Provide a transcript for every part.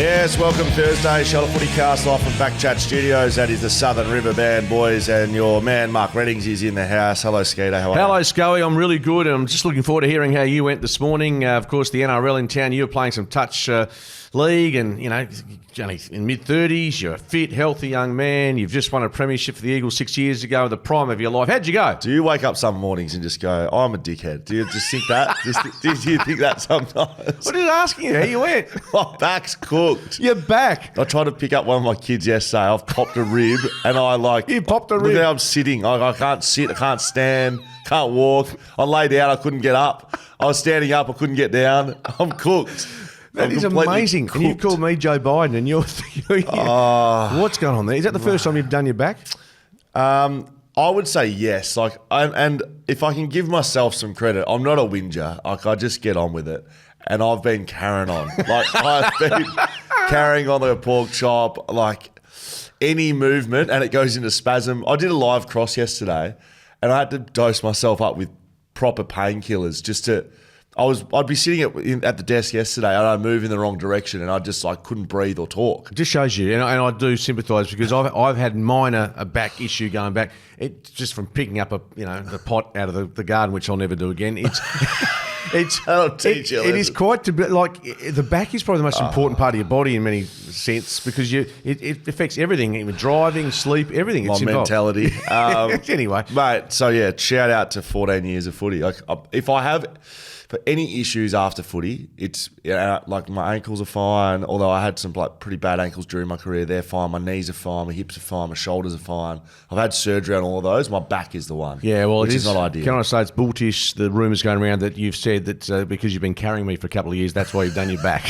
Yes, welcome Thursday, Shelter FootyCast live from BackChat Studios. That is the Southern River Band, boys, and your man Mark Reddings is in the house. Hello, Skeeter. How are you? Hello, Schoey. I'm really good. I'm just looking forward to hearing how you went this morning. Of course, the NRL in town. You were playing some touch league, and you know, only in mid-30s. You're a fit, healthy young man. You've just won a premiership for the Eagles 6 years ago, the prime of your life. How'd you go? Do you wake up some mornings and just go, I'm a dickhead? Do you just think that? Do you think that sometimes? What is asking you? How you went? My back's cooked. You're back. I tried to pick up one of my kids yesterday. I've popped a rib, and I like... You popped a rib? Look at how I'm sitting. I can't sit. I can't stand. Can't walk. I lay down. I couldn't get up. I was standing up. I couldn't get down. I'm cooked. That is amazing. Cooked. And you called me Joe Biden, and you're what's going on there? Is that the first time you've done your back? I would say yes. And if I can give myself some credit, I'm not a whinger. I just get on with it. And I've been carrying on. I've been carrying on like a pork chop, like any movement, and it goes into spasm. I did a live cross yesterday, and I had to dose myself up with proper painkillers just to... I'd be sitting at the desk yesterday and I'd move in the wrong direction and I just couldn't breathe or talk. It just shows you, and I do sympathise because I've had minor back issue going back. It's just from picking up the pot out of the garden, which I'll never do again. I'll teach you. It is quite the back is probably the most important part of your body in many sense because it affects everything, even driving, sleep, everything. My mentality. Anyway, mate. So yeah, shout out to 14 years of footy. If I have. For any issues after footy, it's like my ankles are fine. Although I had some pretty bad ankles during my career, they're fine. My knees are fine. My hips are fine. My shoulders are fine. I've had surgery on all of those. My back is the one. Yeah, well, which is not ideal. Can I say it's bulltish? The rumours going around that you've said that because you've been carrying me for a couple of years, that's why you've done your back.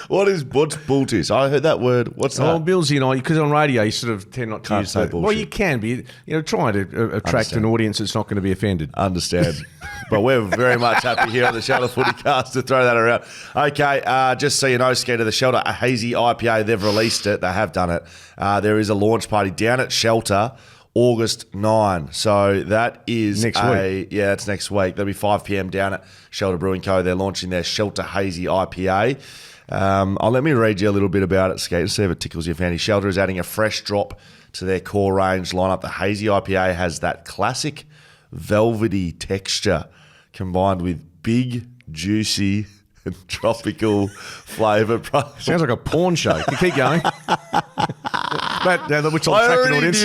What's bulltish? I heard that word. What's that? Oh, Bill's, because on radio you sort of tend not to Can't use say that. bullshit. Well, you can be, trying to attract an audience that's not going to be offended. Understand. But we're very much happy here on the Shelter FootyCast to throw that around. Okay, just so you know, Skeeter, the Shelter, a hazy IPA, they've released it. They have done it. There is a launch party down at Shelter, August 9. So that is next week. Yeah, it's next week. That'll be 5 p.m. down at Shelter Brewing Co. They're launching their Shelter Hazy IPA. Let me read you a little bit about it, Skeeter, see if it tickles your fancy. Shelter is adding a fresh drop to their core range lineup. The Hazy IPA has that classic velvety texture combined with big, juicy and tropical flavour. Sounds like a porn show. Keep going. Which will attract an audience.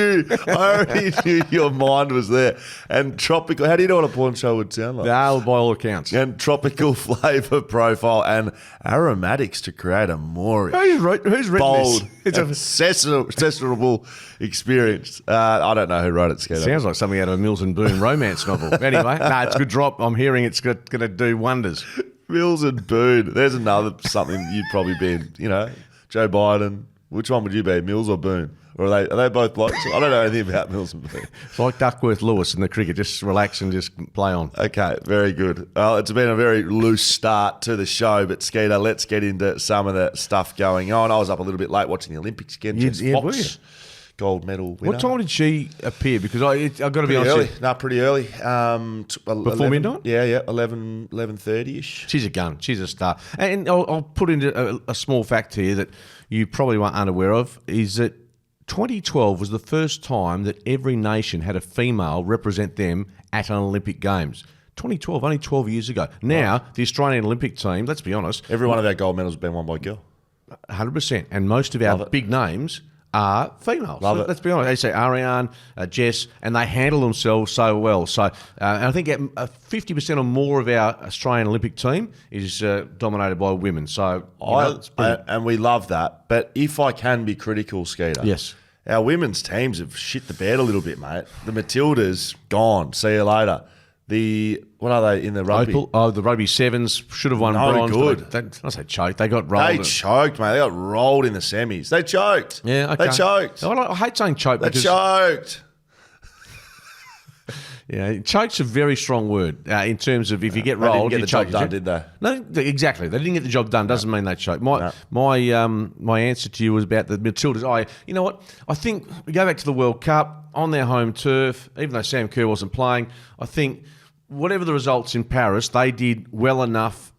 I already knew your mind was there. And tropical, how do you know what a porn show would sound like? By all accounts. And tropical flavour profile and aromatics to create a more Who's written bold, this? accessible experience. I don't know who wrote it, Skeeter. Sounds like something out of a Mills and Boon romance novel. Anyway, it's a good drop. I'm hearing it's going to do wonders. Mills and Boon. There's another something you'd probably be in, Joe Biden. Which one would you be, Mills or Boone? Or are they both blokes? I don't know anything about Mills and Boone. It's like Duckworth Lewis in the cricket. Just relax and just play on. Okay, very good. Well, it's been a very loose start to the show, but Skeeter, let's get into some of the stuff going on. I was up a little bit late watching the Olympics again. Jess Fox, gold medal winner. What time did she appear? Because I've got to be honest. Early. No, pretty early. Before midnight? Yeah, 11:30ish. She's a gun. She's a star. And I'll put into a small fact here that you probably weren't unaware of, is that 2012 was the first time that every nation had a female represent them at an Olympic Games. 2012, only 12 years ago. Now, the Australian Olympic team, let's be honest. Every one of our gold medals has been won by a girl. 100%. And most of our big names are females. Let's be honest. They say Ariane, Jess, and they handle themselves so well. So I think 50% or more of our Australian Olympic team is dominated by women. So and we love that. But if I can be critical, Skeeter, yes, our women's teams have shit the bed a little bit, mate. The Matildas gone. See you later. What are they in the rugby? The rugby sevens should have won bronze. Good. I say choked. They got rolled. They choked, mate. They got rolled in the semis. They choked. Yeah, okay. They choked. I hate saying choked. They choked. Yeah, choke's a very strong word in terms of if you get rolled, they didn't get the job done, did they? No, exactly. They didn't get the job done. Doesn't mean they choked. My answer to you was about the Matildas. You know what? I think we go back to the World Cup on their home turf. Even though Sam Kerr wasn't playing, I think whatever the results in Paris, they did well enough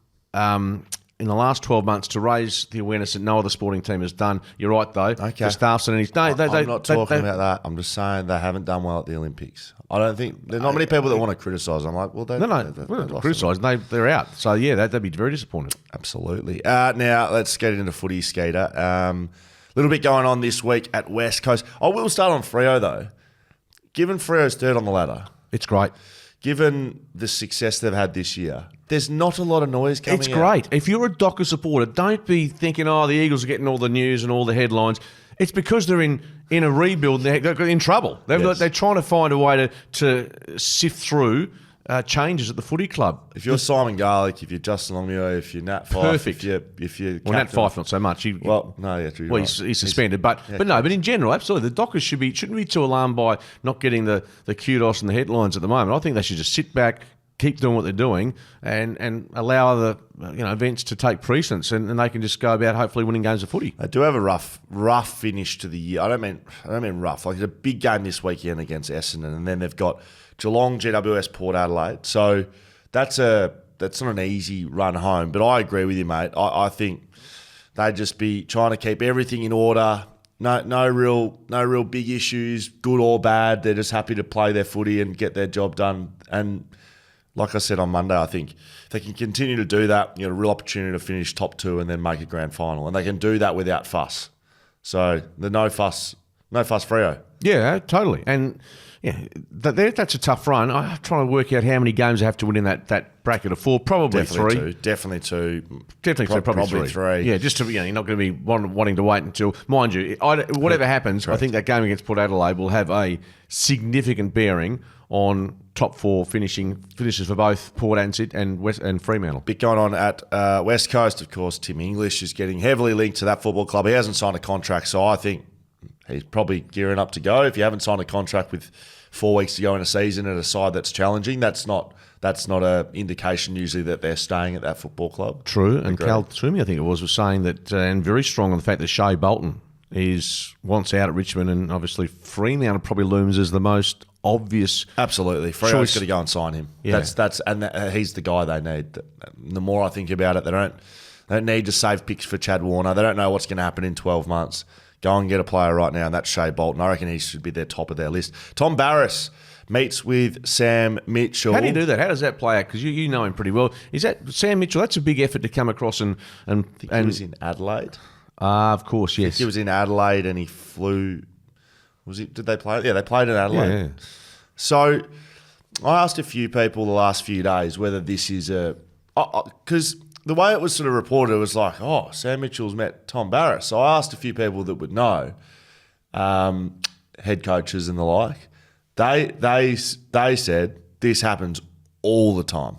in the last 12 months to raise the awareness that no other sporting team has done. You're right, though. Okay. The staff's and his. No, I'm not talking about that. I'm just saying they haven't done well at the Olympics. I don't think there's not many people that want to criticise. I'm like, well, they criticise. They're out. So yeah, they'd be very disappointed. Absolutely. Now let's get into footy, Skeeter. Little bit going on this week at West Coast. I will start on Freo though. Given Freo's third on the ladder, it's great. Given the success they've had this year, there's not a lot of noise coming out. It's great. If you're a Docker supporter, don't be thinking, the Eagles are getting all the news and all the headlines. It's because they're in a rebuild. They're in trouble. They're trying to find a way to sift through changes at the footy club. If you're Simon Garlick, if you're Justin Longmuir, if you're Nat Fyfe, perfect. If you're Nat Fyfe not so much. He's suspended, but in general, absolutely, the Dockers shouldn't be too alarmed by not getting the kudos and the headlines at the moment. I think they should just sit back, keep doing what they're doing, and allow other events to take precedence, and they can just go about hopefully winning games of footy. They do have a rough finish to the year. I don't mean rough. Like, it's a big game this weekend against Essendon, and then they've got Geelong, GWS, Port Adelaide. So that's not an easy run home. But I agree with you, mate. I think they'd just be trying to keep everything in order. No real big issues, good or bad. They're just happy to play their footy and get their job done. And like I said on Monday, I think if they can continue to do that, a real opportunity to finish top two and then make a grand final. And they can do that without fuss. So the no fuss Freo. Yeah, totally. And yeah, that's a tough run. I'm trying to work out how many games they have to win in that bracket of four. Probably three. Definitely two. Probably three. Yeah, just to, you're not going to be wanting to wait until, mind you, whatever happens, correct. I think that game against Port Adelaide will have a significant bearing on top four finishes for both Port and Fremantle. Bit going on at West Coast, of course. Tim English is getting heavily linked to that football club. He hasn't signed a contract, so I think he's probably gearing up to go. If you haven't signed a contract with 4 weeks to go in a season at a side that's challenging, that's not an indication usually that they're staying at that football club. True, and Cal Twomey, I think it was saying that, and very strong on the fact that Shea Bolton wants out at Richmond, and obviously Fremantle probably looms as the most obvious. Absolutely, Freo's got to go and sign him. Yeah. He's the guy they need. The more I think about it, they don't need to save picks for Chad Warner. They don't know what's going to happen in 12 months. Go and get a player right now, and that's Shea Bolton. I reckon he should be their top of their list. Tom Barrass meets with Sam Mitchell. How do you do that? How does that play out? Because you know him pretty well. Is that Sam Mitchell? That's a big effort to come across and he was in Adelaide. Of course, yes. He was in Adelaide and he flew. Did they play? Yeah, they played in Adelaide. Yeah. So I asked a few people the last few days whether this is because the way it was sort of reported, it was like, Sam Mitchell's met Tom Barrass. So I asked a few people that would know, head coaches and the like. They said this happens all the time.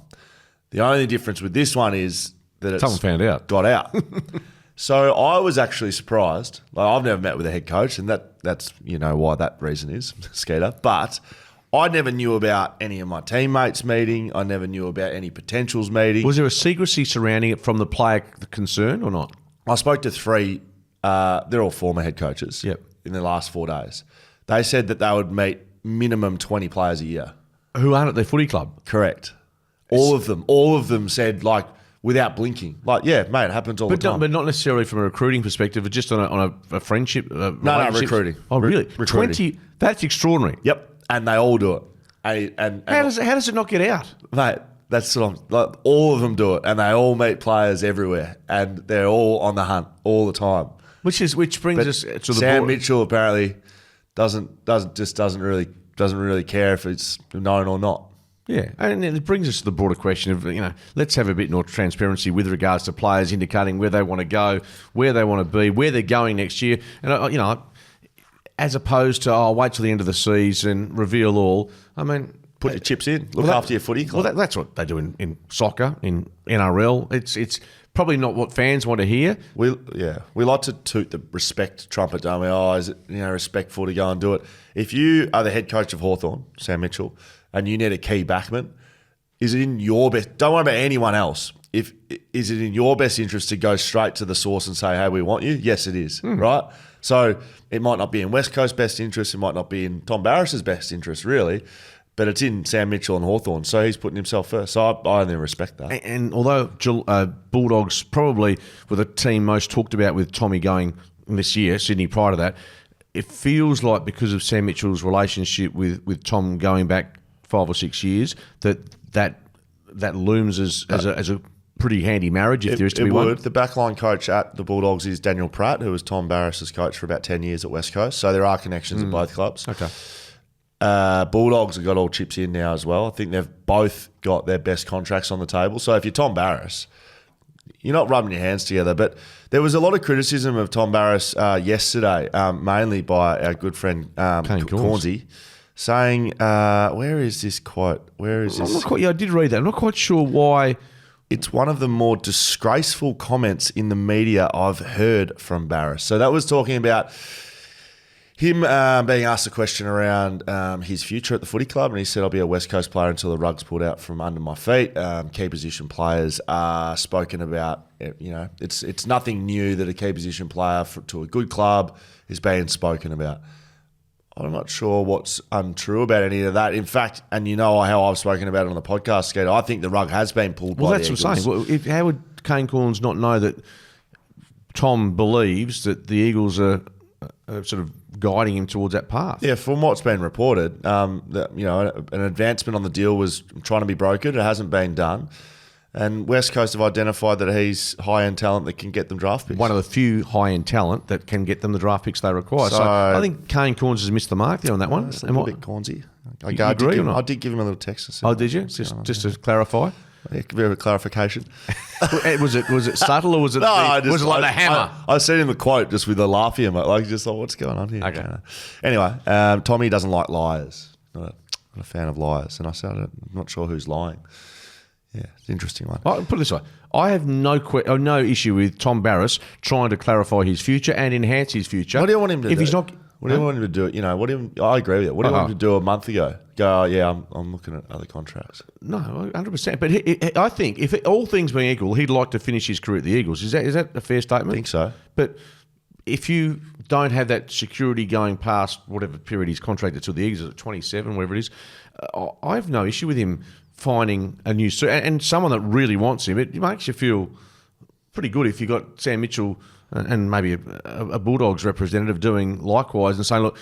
The only difference with this one is that someone found out, got out. So I was actually surprised. Like, I've never met with a head coach, and that's why that reason is, Skeeter. But I never knew about any of my teammates meeting. I never knew about any potentials meeting. Was there a secrecy surrounding it from the player concerned or not? I spoke to three. They're all former head coaches. Yep. In the last 4 days. They said that they would meet minimum 20 players a year. Who aren't at their footy club? Correct. All of them said, like, without blinking. Like, yeah, mate, it happens all the time. But not necessarily from a recruiting perspective, but just on a friendship. No, recruiting. Oh, really? Recruiting. 20? That's extraordinary. Yep. And they all do it. How does it not get out? Mate, that's what all of them do it, and they all meet players everywhere, and they're all on the hunt all the time. Which brings us to the Sam Mitchell apparently doesn't really care if it's known or not. Yeah, and it brings us to the broader question of, let's have a bit more transparency with regards to players indicating where they want to go, where they want to be, where they're going next year, and as opposed to wait till the end of the season, reveal all. I mean, put your chips in, look after your footy club. Well, that's what they do in soccer, in NRL. It's probably not what fans want to hear. We like to toot the respect trumpet, don't we? Is it respectful to go and do it? If you are the head coach of Hawthorn, Sam Mitchell, and you need a key backman, is it in your best? Don't worry about anyone else. Is it in your best interest to go straight to the source and say, "Hey, we want you"? Yes, it is. Right. So it might not be in West Coast's best interest. It might not be in Tom Barrass's best interest, really. but it's in Sam Mitchell and Hawthorn, so he's putting himself first. So I only respect that. And although Bulldogs probably were the team most talked about with Tommy going this year, Sydney prior to that, it feels like because of Sam Mitchell's relationship with Tom going back 5 or 6 years, that looms as a pretty handy marriage if there is to be one. The backline coach at the Bulldogs is Daniel Pratt, who was Tom Barris's coach for about 10 years at West Coast. So there are connections at both clubs. Okay. Bulldogs have got all chips in now as well. I think they've both got their best contracts on the table. So if you're Tom Barris, you're not rubbing your hands together. But there was a lot of criticism of Tom Barris yesterday, mainly by our good friend Cornsey, saying, where is this quote? Where is this? I did read that. I'm not quite sure why. It's one of the more disgraceful comments in the media I've heard from Barris. So that was talking about him being asked a question around his future at the footy club, and he said, I'll be a West Coast player until the rug's pulled out from under my feet. Key position players are spoken about. It's nothing new that a key position player to a good club is being spoken about. I'm not sure what's untrue about any of that. In fact, and you know how I've spoken about it on the podcast, Skeeter, I think the rug has been pulled by the Eagles. Well, that's what I'm saying. How would Kane Corns not know that Tom believes that the Eagles are sort of guiding him towards that path? Yeah, from what's been reported, that an advancement on the deal was trying to be brokered. It hasn't been done. And West Coast have identified that he's high-end talent that can get them draft picks. One of the few high-end talent that can get them the draft picks they require. So I think Kane Corns has missed the mark there on that one. A bit Cornsy. I did give him a little text. Oh, did you? Just to clarify? Yeah, a bit of a clarification. was it subtle or was it was it like the hammer? I sent him the quote just with a laugh here, mate. Like, just thought, what's going on here? Okay. Anyway, Tommy doesn't like liars. Not a fan of liars. And I said, I'm not sure who's lying. Yeah, it's an interesting one. I'll put it this way. I have no issue with Tom Barris trying to clarify his future and enhance his future. What do you want him to do? If he's not... What do you want him to do? I agree with you. What do you want him to do a month ago? Go, I'm looking at other contracts. No, 100%. But I think if all things being equal, he'd like to finish his career at the Eagles. Is that a fair statement? I think so. But if you don't have that security going past whatever period he's contracted to the Eagles at 27, whatever it is, I have no issue with him finding a new and someone that really wants him. It makes you feel pretty good if you got Sam Mitchell and maybe a Bulldogs representative doing likewise and saying, look,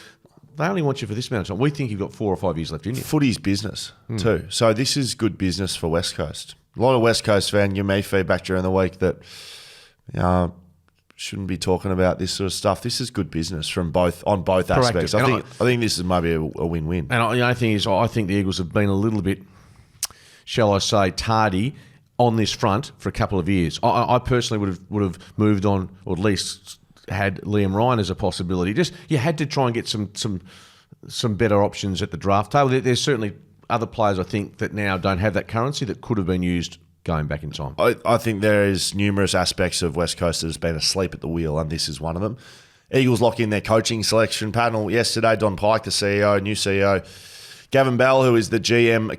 they only want you for this amount of time. We think you've got 4 or 5 years left in you. Footy's business too. So this is good business for West Coast. A lot of West Coast fans give me feedback during the week that shouldn't be talking about this sort of stuff. This is good business on both aspects. I think this is maybe a win-win. And the only thing is, I think the Eagles have been a little bit, shall I say, tardy on this front for a couple of years. I personally would have moved on, or at least had Liam Ryan as a possibility. Just you had to try and get some better options at the draft table. There's certainly other players I think that now don't have that currency that could have been used going back in time. I think there is numerous aspects of West Coast that has been asleep at the wheel, and this is one of them. Eagles lock in their coaching selection panel yesterday. Don Pike, the CEO, new CEO. Gavin Bell, who is the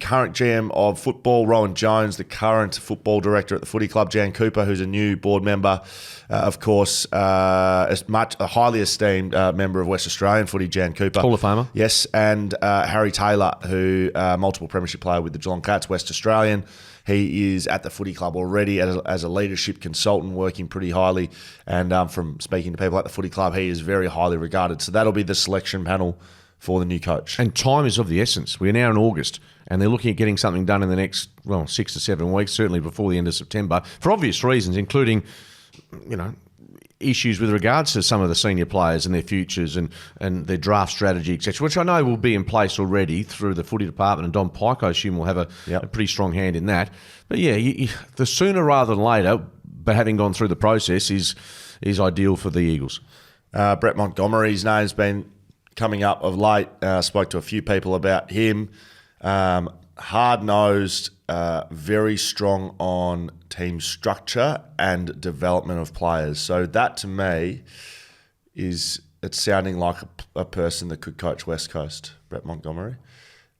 current GM of football. Rowan Jones, the current football director at the Footy Club. Jan Cooper, who's a new board member. Of course, a highly esteemed member of West Australian footy, Jan Cooper. Hall of Famer. Yes, and Harry Taylor, who multiple premiership player with the Geelong Cats, West Australian. He is at the Footy Club already as a leadership consultant, working pretty highly. And from speaking to people at the Footy Club, he is very highly regarded. So that'll be the selection panel for the new coach. And time is of the essence. We're now in August, and they're looking at getting something done in the next, 6 to 7 weeks, certainly before the end of September, for obvious reasons, including, issues with regards to some of the senior players and their futures and their draft strategy, etc., which I know will be in place already through the footy department, and Don Pike, I assume, will have a pretty strong hand in that. But yeah, the sooner rather than later, but having gone through the process is ideal for the Eagles. Brett Montgomery's name's been coming up of late. Spoke to a few people about him. Hard-nosed, very strong on team structure and development of players. So that, to me, it's sounding like a person that could coach West Coast, Brett Montgomery.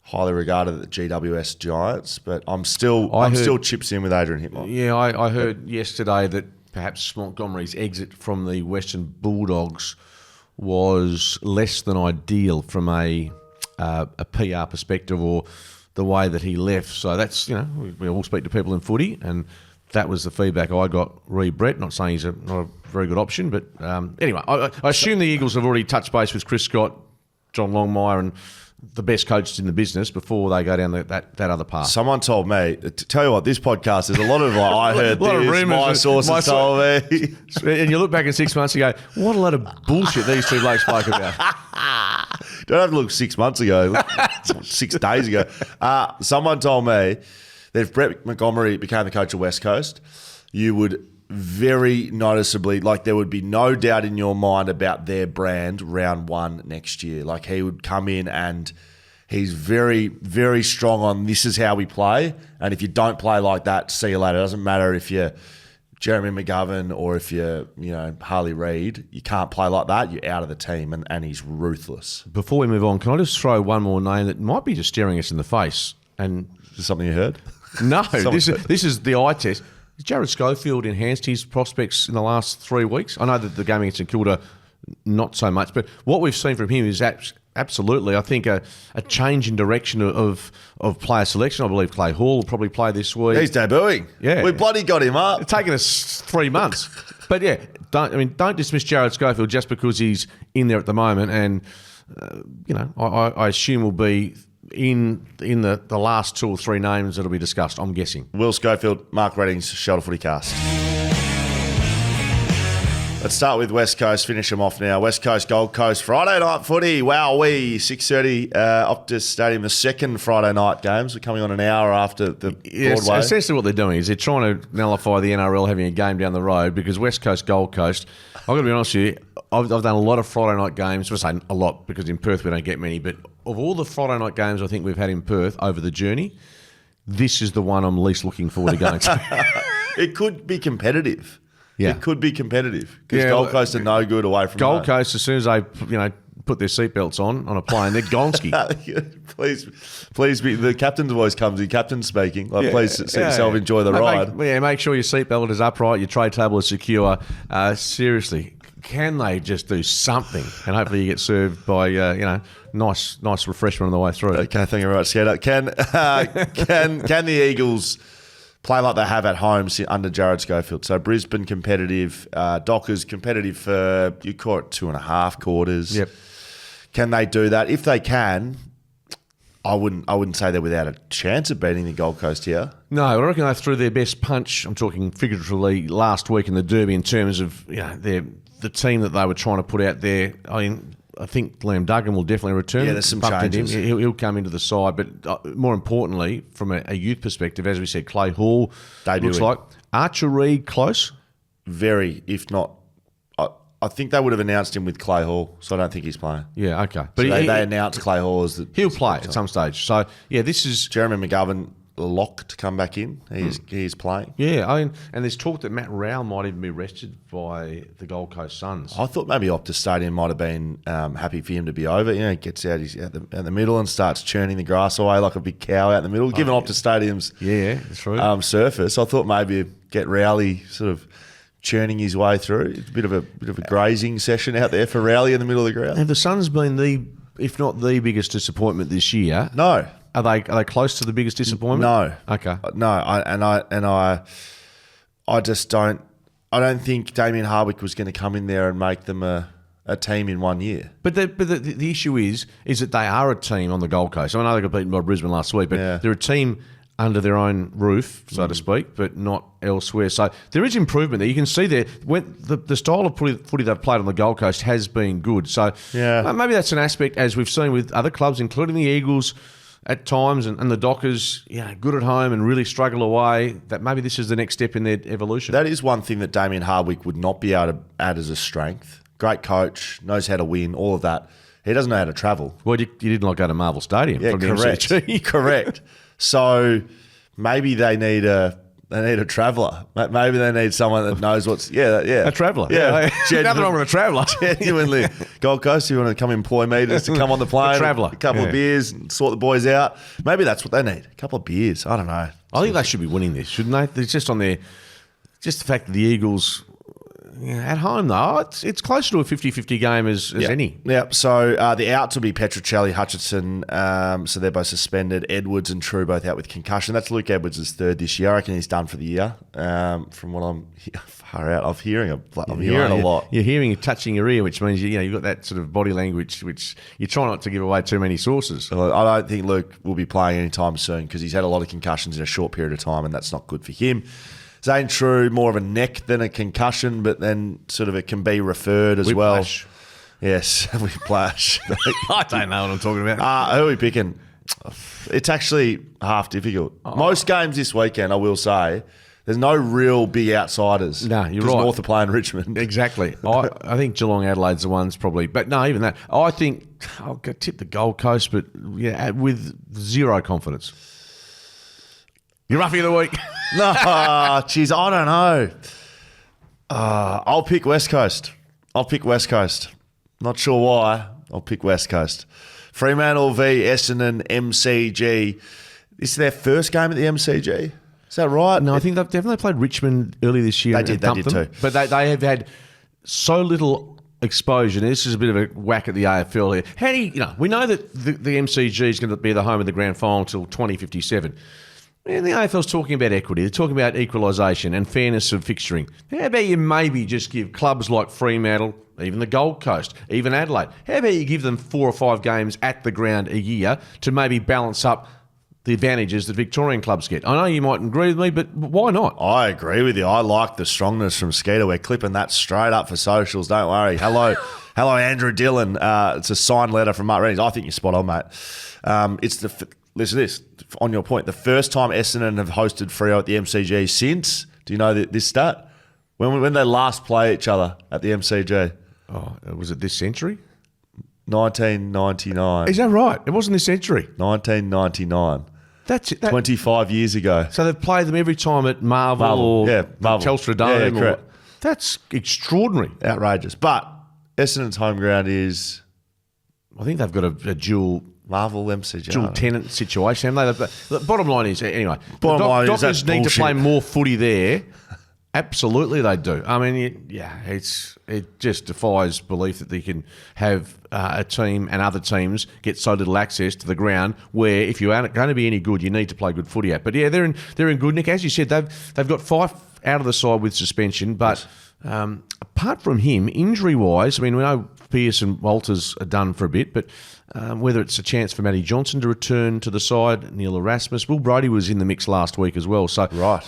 Highly regarded at the GWS Giants, but I'm still chips in with Adrian Hickmott. Yeah, I heard yesterday that perhaps Montgomery's exit from the Western Bulldogs was less than ideal from a a PR perspective or the way that he left. So that's, we all speak to people in footy, and that was the feedback I got re Brett. Not saying he's not a very good option, but anyway, I assume the Eagles have already touched base with Chris Scott, John Longmire, and the best coaches in the business before they go down that other path. Someone told me, to tell you what, this podcast is a lot of I heard this, my sources told me. And you look back in 6 months and go, what a lot of bullshit these two blokes spoke about. Don't have to look 6 months ago, 6 days ago. Someone told me that if Brett Montgomery became the coach of West Coast, you would very noticeably, like there would be no doubt in your mind about their brand round one next year. Like he would come in and he's very, very strong on this is how we play. And if you don't play like that, see you later. It doesn't matter if you're Jeremy McGovern or if you're, Harley Reid. You can't play like that. You're out of the team, and he's ruthless. Before we move on, can I just throw one more name that might be just staring us in the face? And is this something you heard? No, this is the eye test. Has Jared Schofield enhanced his prospects in the last 3 weeks? I know that the game against St Kilda, not so much, but what we've seen from him is absolutely, I think, a change in direction of player selection. I believe Clay Hall will probably play this week. He's debuting. Yeah. We bloody got him up. It's taken us 3 months. But yeah, don't dismiss Jared Schofield just because he's in there at the moment, and I assume will be in the last 2 or 3 names that'll be discussed, I'm guessing. Will Schofield, Mark Redding's Shoulder Footy Cast. Let's start with West Coast, finish them off now. West Coast, Gold Coast, Friday night footy. Wowee, 6:30, Optus Stadium. The second Friday night games are coming on an hour after the Broadway. Essentially what they're doing is they're trying to nullify the NRL having a game down the road, because West Coast, Gold Coast, I've got to be honest with you, I've done a lot of Friday night games. I say a lot because in Perth we don't get many, but of all the Friday night games I think we've had in Perth over the journey, this is the one I'm least looking forward to going to. It could be competitive. Yeah. It could be competitive because Gold Coast are no good away from Gold home. Coast, as soon as they put their seatbelts on a plane, they're gonski. Please be, the captain's voice comes in, captain speaking. Please set yourself, enjoy the ride. Make sure your seatbelt is upright, your tray table is secure. Seriously, can they just do something? And hopefully you get served by nice refreshment on the way through. Okay, thank you very much, Skater. Can the Eagles play like they have at home under Jared Schofield? So Brisbane competitive, Dockers competitive for, you call it 2.5 quarters. Yep. Can they do that? If they can, I wouldn't say they're without a chance of beating the Gold Coast here. No, I reckon they threw their best punch, I'm talking figuratively, last week in the Derby in terms of the team that they were trying to put out there. I think Liam Duggan will definitely return. Yeah, there's some changes. He'll come into the side, but more importantly, from a youth perspective, as we said, Clay Hall looks like. Archer Reid close? Very, if not. I think they would have announced him with Clay Hall, so I don't think he's playing. Yeah, okay. But so they announced Clay Hall as the... He'll play at some stage. So, yeah, this is... Jeremy McGovern lock to come back in. He's playing. Yeah, and there's talk that Matt Rowell might even be rested by the Gold Coast Suns. I thought maybe Optus Stadium might have been happy for him to be over. Gets out out the middle and starts churning the grass away like a big cow out in the middle. Given Optus Stadium's surface, I thought maybe get Rowley sort of churning his way through. It's a bit of a grazing session out there for Rowley in the middle of the ground. Have the Suns been if not the biggest disappointment this year? No. Are they close to the biggest disappointment? No. Okay. No, I just don't. I don't think Damien Hardwick was going to come in there and make them a team in 1 year. But the issue is that they are a team on the Gold Coast. I know they got beaten by Brisbane last week, but they're a team under their own roof, so to speak, but not elsewhere. So there is improvement there. You can see there when the style of footy they've played on the Gold Coast has been good. So maybe that's an aspect, as we've seen with other clubs, including the Eagles at times, and the Dockers, good at home and really struggle away, that maybe this is the next step in their evolution. That is one thing that Damien Hardwick would not be able to add as a strength. Great coach, knows how to win, all of that. He doesn't know how to travel. Well, you did not go to Marvel Stadium. Yeah, from the correct. MCG. Correct. So maybe they need a traveller. Maybe they need someone that knows what's... A traveller. Yeah. Nothing wrong with a traveller. Genuinely. Gold Coast, you want to come employ me just to come on the plane? A traveller. A couple of beers and sort the boys out. Maybe that's what they need. A couple of beers. I don't know. I think they should be winning this, shouldn't they? It's just on their... Just the fact that the Eagles... At home, though, it's closer to a 50-50 game as any. Yep. So the outs will be Petruccelli, Hutchinson. So they're both suspended. Edwards and True both out with concussion. That's Luke Edwards' third this year. I reckon he's done for the year. From what I'm far out, I'm hearing a lot. You're hearing touching your ear, which means you've got that sort of body language, which you try not to give away too many sources. I don't think Luke will be playing anytime soon because he's had a lot of concussions in a short period of time, and that's not good for him. Zane True, more of a neck than a concussion, but then sort of it can be referred as Whiplash. well. Yes, whiplash. I don't know what I'm talking about. Who are we picking? It's actually half difficult. Most games this weekend, I will say, there's no real big outsiders. No, you're right. North are playing Richmond. Exactly. I think Geelong Adelaide's the ones probably. But no, even that. I think I'll tip the Gold Coast, but with zero confidence. Your roughie of the week. No, jeez, I don't know. I'll pick West Coast. Not sure why. I'll pick West Coast. Fremantle v Essendon MCG. This is their first game at the MCG. Is that right? No, I think they've played Richmond early this year. They did too. But they have had so little exposure. This is a bit of a whack at the AFL here. How do you we know that the MCG is going to be the home of the grand final until 2057. And the AFL's talking about equity. They're talking about equalisation and fairness of fixturing. How about you maybe just give clubs like Fremantle, even the Gold Coast, even Adelaide, how about you give them 4 or 5 games at the ground a year to maybe balance up the advantages that Victorian clubs get? I know you mightn't agree with me, but why not? I agree with you. I like the strongness from Skeeter. We're clipping that straight up for socials. Don't worry. Hello, Andrew Dillon. It's a signed letter from Mark Reynolds. I think you're spot on, mate. Listen to this. On your point, the first time Essendon have hosted Freo at the MCG since, do you know this stat? When they last play each other at the MCG? Oh, was it this century? 1999. Is that right? It wasn't this century. 1999. That's it. 25 years ago. So they've played them every time at Marvel or Telstra Dome. Yeah, correct. That's extraordinary. Outrageous. But Essendon's home ground is... I think they've got a dual... Marvel MCG. Dual tenant situation. The bottom line is, anyway, Dockers need to play more footy there. Absolutely they do. I mean, it just defies belief that they can have a team and other teams get so little access to the ground where if you aren't going to be any good, you need to play good footy at. But yeah, they're in good nick. As you said, they've got Fife out of the side with suspension, but apart from him, injury-wise, I mean, we know Pearce and Walters are done for a bit, but whether it's a chance for Matty Johnson to return to the side, Neil Erasmus, Will Brodie was in the mix last week as well. So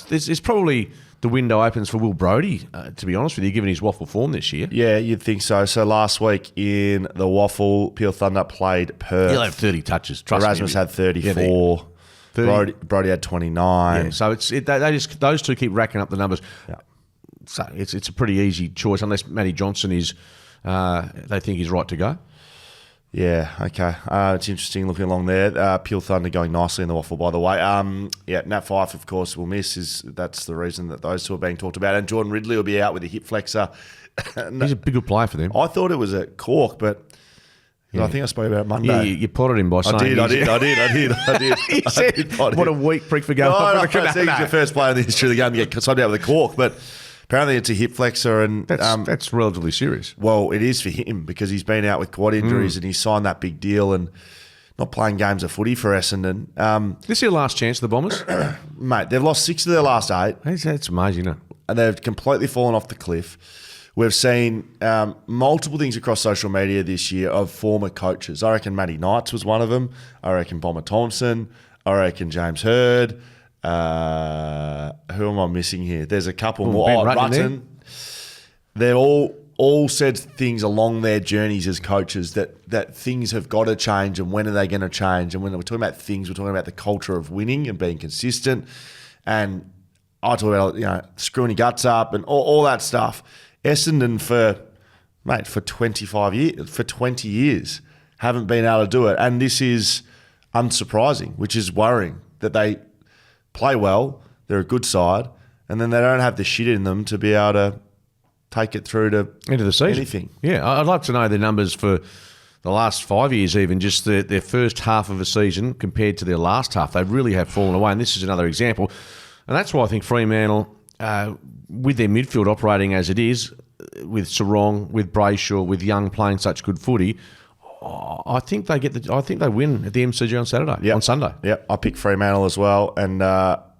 it's probably the window opens for Will Brodie, to be honest with you, given his waffle form this year. Yeah, you'd think so. So last week in the waffle, Peel Thunder played Perth. He'll have 30 touches, trust Erasmus had 34. Yeah, Brodie had 29. Yeah, so those two keep racking up the numbers. Yeah. So it's a pretty easy choice, unless Matty Johnson is they think he's right to go. Yeah, okay. It's interesting looking along there. Peel Thunder going nicely in the waffle, by the way. Nat Fife, of course, will miss. That's the reason that those two are being talked about. And Jordan Ridley will be out with a hip flexor. He's a big good player for them. I thought it was at Cork, but I think I spoke about it Monday. Yeah, you potted him by saying I did. He said, what a weak prick for going on. He's the first player in the history of the game to get subbed out with a Cork, but... Apparently it's a hip flexor, and that's relatively serious. Well, it is for him because he's been out with quad injuries and he signed that big deal and not playing games of footy for Essendon. This is their last chance, the Bombers? Mate, they've lost 6 of their last 8. That's amazing, isn't it? And they've completely fallen off the cliff. We've seen multiple things across social media this year of former coaches. I reckon Matty Knights was one of them. I reckon Bomber Thompson. I reckon James Hird. Who am I missing here? There's a couple more. Rutten. They've all said things along their journeys as coaches that things have got to change, and when are they going to change? And when we're talking about things, we're talking about the culture of winning and being consistent. And I talk about screwing your guts up and all that stuff. Essendon for 20 years haven't been able to do it, and this is unsurprising, which is worrying that they play well, they're a good side, and then they don't have the shit in them to be able to take it through to into the season. Anything. Yeah, I'd like to know their numbers for the last 5 years, even just their first half of a season compared to their last half. They really have fallen away, and this is another example. And that's why I think Fremantle, with their midfield operating as it is, with Sarong, with Brayshaw, with Young playing such good footy, I think they win at the MCG on Saturday. On Sunday. Yep, I picked Fremantle as well, and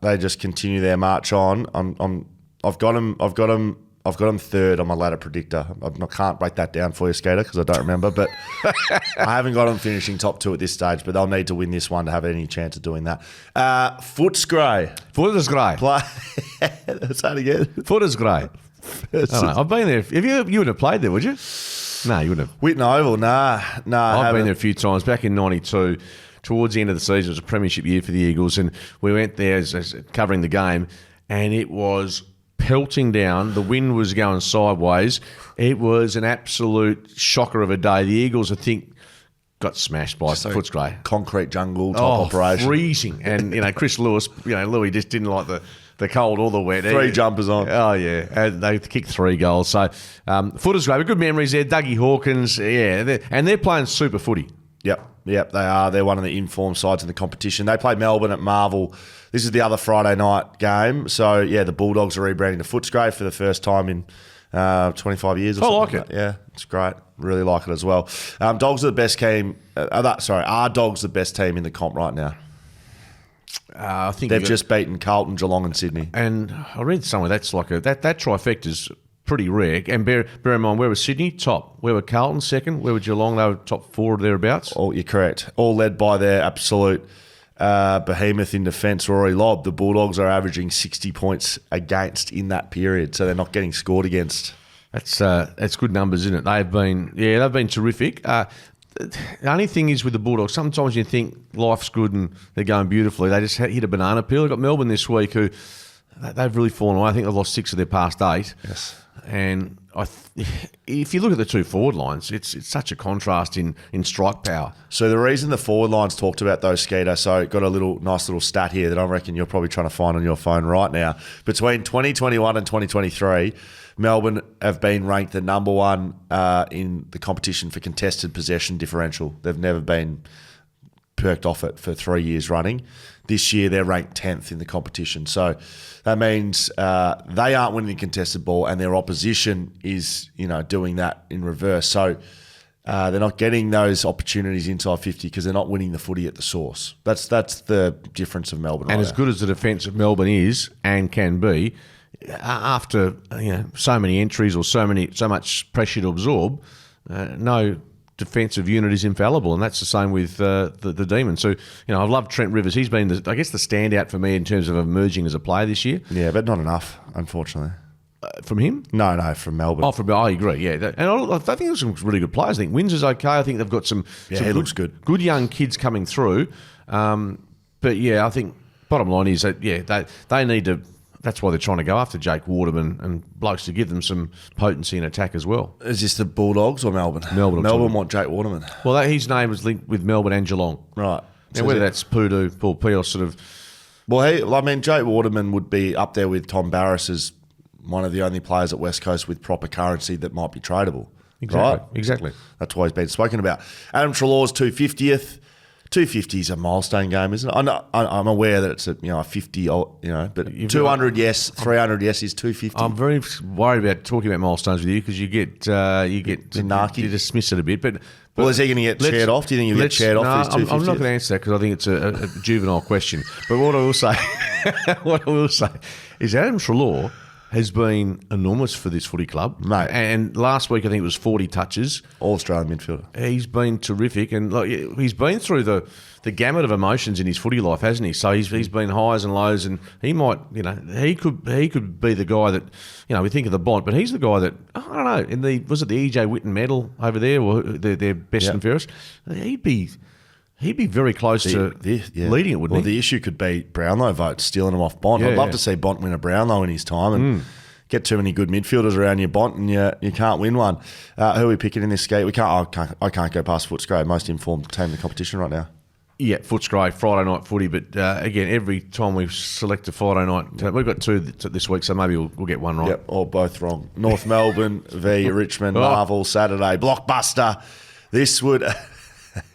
they just continue their march on. I've got them third on my ladder predictor. I can't break that down for you, Skater, because I don't remember. But I haven't got them finishing top 2 at this stage. But they'll need to win this one to have any chance of doing that. Footscray. Footscray. That's that again. Footscray. I don't know. I've been there. If you wouldn't have played there, would you? No, you wouldn't have. Whitten Oval, nah. I've been there a few times. Back in '92, towards the end of the season, it was a premiership year for the Eagles, and we went there as covering the game, and it was pelting down. The wind was going sideways. It was an absolute shocker of a day. The Eagles, I think, got smashed by Footscray. Concrete jungle type operation. Freezing. And, Chris Lewis, Louis just didn't like the cold or the wet. 3 jumpers on. Oh, yeah. And they kicked 3 goals. So, Footscray, good memories there. Dougie Hawkins, they're playing super footy. Yep, they are. They're one of the informed sides in the competition. They played Melbourne at Marvel. This is the other Friday night game. So, the Bulldogs are rebranding to Footscray for the first time in 25 years or something. I like it. Yeah, it's great. Really like it as well. Dogs are the best team. Are Dogs the best team in the comp right now? I think they've just beaten Carlton, Geelong, and Sydney. And I read somewhere that's like that trifecta's pretty rare. And bear in mind, where was Sydney? Top. Where were Carlton? Second. Where were Geelong? They were top 4 or thereabouts. Oh, you're correct. All led by their absolute behemoth in defence, Rory Lobb. The Bulldogs are averaging 60 points against in that period, so they're not getting scored against. That's good numbers, isn't it? They've been terrific. The only thing is with the Bulldogs, sometimes you think life's good and they're going beautifully. They just hit a banana peel. They've got Melbourne this week who they've really fallen away. I think they've lost 6 of their past 8. Yes. And if you look at the 2 forward lines, it's such a contrast in strike power. So the reason the forward lines talked about those, Skeeter, so got a nice little stat here that I reckon you're probably trying to find on your phone right now. Between 2021 and 2023, Melbourne have been ranked the number 1 in the competition for contested possession differential. They've never been perked off it for 3 years running. This year, they're ranked 10th in the competition. So that means they aren't winning the contested ball and their opposition is, doing that in reverse. So they're not getting those opportunities inside 50 because they're not winning the footy at the source. That's the difference of Melbourne. And as good as the defence of Melbourne is and can be, after so many entries or so much pressure to absorb, no defensive unit is infallible, and that's the same with the Demons. So, I've loved Trent Rivers. He's been, the standout for me in terms of emerging as a player this year. Yeah, but not enough, unfortunately. From him? No, from Melbourne. I agree, yeah. And I think there's some really good players. I think Windsor's okay. I think they've got some he looks good. Good young kids coming through. But, I think bottom line is that, they need to... That's why they're trying to go after Jake Waterman and blokes to give them some potency in attack as well. Is this the Bulldogs or Melbourne? Melbourne want Jake Waterman. Well, his name was linked with Melbourne and Geelong. Right. Now, so whether that's Poodoo, Paul Peel, sort of... Well, Jake Waterman would be up there with Tom Barras as one of the only players at West Coast with proper currency that might be tradable. Exactly. Right? Exactly. That's why he's been spoken about. Adam Treloar's 250th. 250 is a milestone game, isn't it? I'm aware that it's a 50, but 200 yes, 300 yes is 250. I'm very worried about talking about milestones with you because you dismiss it a bit. But is he going to get chaired off? Do you think he'll get chaired off for his 250? I'm not going to answer that because I think it's a juvenile question. But what I will say, is Adam Treloar has been enormous for this footy club. Mate. And last week I think it was 40 touches. All-Australian midfielder. He's been terrific, and he's been through the gamut of emotions in his footy life, hasn't he? So he's been highs and lows, and he might, he could be the guy that, we think of the Bont, but he's the guy that, I don't know, was it the EJ Whitten medal over there, or their best and fairest? He'd be very close to leading it, wouldn't he? Well, the issue could be Brownlow votes, stealing them off Bont. I'd love to see Bont win a Brownlow in his time and get too many good midfielders around your Bont and you can't win one. Who are we picking in this skate? I can't go past Footscray, most informed team in the competition right now. Yeah, Footscray, Friday night footy. But again, every time we select a Friday night, we've got 2 this week, so maybe we'll get one right. Yep, or both wrong. North Melbourne v Richmond, Marvel, Saturday. Blockbuster. This would...